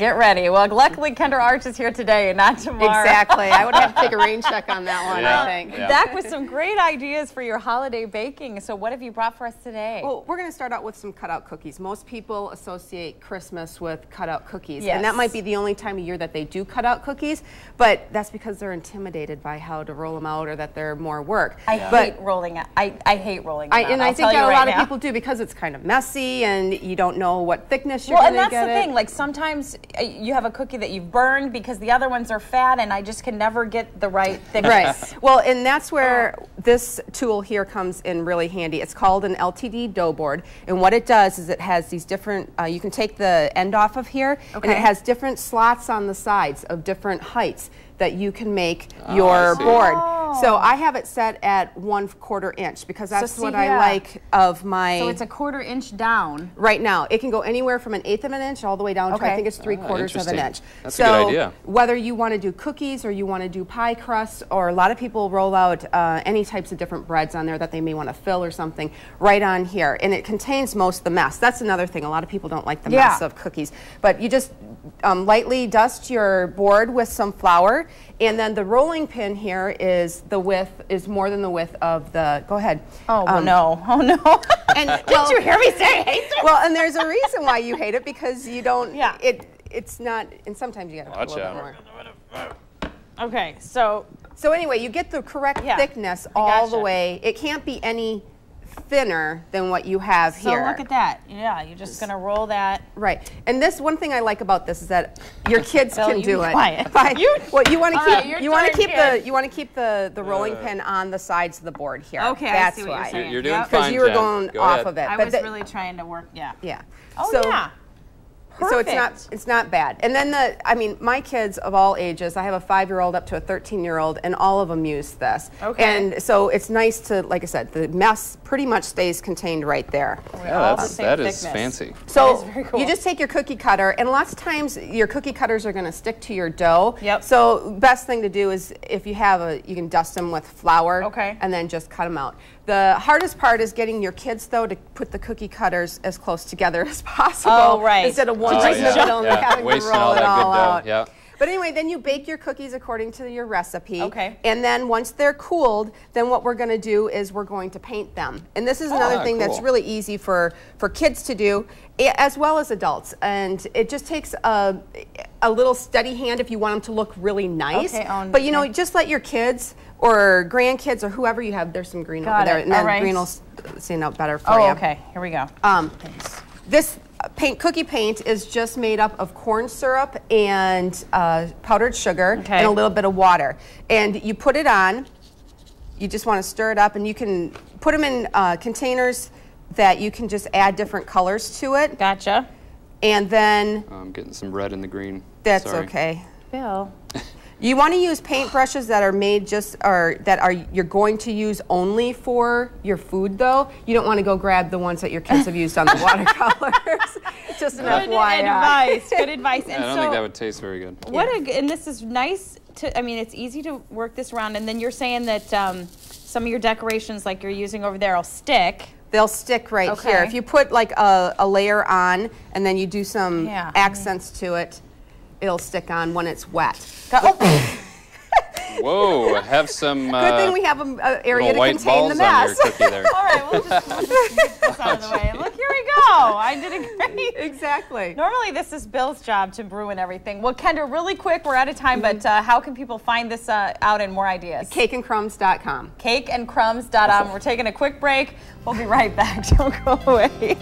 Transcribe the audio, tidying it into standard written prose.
Get ready. Well, luckily Kendra Arch is here today and not tomorrow. Exactly. I would have to take a rain check on that one, I think. Back with some great ideas for your holiday baking. So what have you brought for us today? Well, we're going to start out with some cutout cookies. Most people associate Christmas with cutout cookies. Yes. And that might be the only time of year that they do cutout cookies, but that's because they're intimidated by how to roll them out or that they're more work. I hate rolling it. I hate rolling them out. And I think that a lot of people do because it's kind of messy and you don't know what thickness you're going to get. Well, and that's the thing. Like sometimes you have a cookie that you've burned because the other ones are fat and I just can never get the right thickness. Right. Well, and that's where this tool here comes in really handy. It's called an LTD Dobord, and what it does is it has these different, you can take the end off of here, and it has different slots on the sides of different heights that you can make your board. So I have it set at 1/4 inch because that's what I like of my. So it's a 1/4 inch down. Right now, it can go anywhere from 1/8 of an inch all the way down to I think it's 3/4 of an inch. That's a good idea. Whether you want to do cookies or you want to do pie crusts, or a lot of people roll out any types of different breads on there that they may want to fill or something, right on here, and it contains most of the mess. That's another thing. A lot of people don't like the mess of cookies, but you just lightly dust your board with some flour, and then the rolling pin here is more than the width of the. Go ahead. Oh no! Oh no! And did you hear me say I hate it? Well, and there's a reason why you hate it because you don't. Yeah. It's not, and sometimes you got to put a little bit more. Okay, so anyway, you get the correct thickness all the way. It can't be any thinner than what you have here. So look at that. Yeah, you're just gonna roll that. Right. And this one thing I like about this is that your kids can do it. Quiet. You want to keep the rolling pin on the sides of the board here. Okay, that's I see what you're saying. You're doing fine, because you were going off of it. I was really trying to work. Yeah. Yeah. Oh yeah. Perfect. So it's not bad. And then my kids of all ages, I have a 5-year-old up to a 13-year-old, and all of them use this. Okay. And so it's nice to, like I said, the mess pretty much stays contained right there. Yeah, that is fancy. So you just take your cookie cutter, and lots of times your cookie cutters are going to stick to your dough. Yep. So best thing to do is if you have you can dust them with flour. Okay. And then just cut them out. The hardest part is getting your kids, though, to put the cookie cutters as close together as possible. Oh, right. Instead of one right in the middle and having to roll it all out. Yeah. But anyway, then you bake your cookies according to your recipe. Okay. And then once they're cooled, then what we're going to do is we're going to paint them. And this is another thing that's really easy for kids to do, as well as adults. And it just takes a little steady hand if you want them to look really nice. Okay, but you know, just let your kids or grandkids or whoever you have, there's some green over there, and then green will stand out better for you. Okay, here we go. This cookie paint is just made up of corn syrup and powdered sugar and a little bit of water. And you put it on, you just want to stir it up, and you can put them in containers that you can just add different colors to it. Gotcha. And then... I'm getting some red in the green. That's okay. Bill. You want to use paintbrushes that are made you're going to use only for your food, though. You don't want to go grab the ones that your kids have used on the watercolors. Just an FYI. Good advice. Good advice. I don't think that would taste very good. And this is nice I mean, it's easy to work this around. And then you're saying that some of your decorations, like you're using over there, will stick. They'll stick right here. If you put like a layer on and then you do some accents to it, it'll stick on when it's wet. Whoa, have some good thing we have an area to contain the mess. All right, we'll just get this out of the way. Look, here we go. I did it great. Exactly. Normally this is Bill's job to brew and everything. Well, Kendra, really quick, we're out of time, but how can people find this out and more ideas? Cakeandcrumbs.com. Cakeandcrumbs.com. We're taking a quick break. We'll be right back. Don't go away.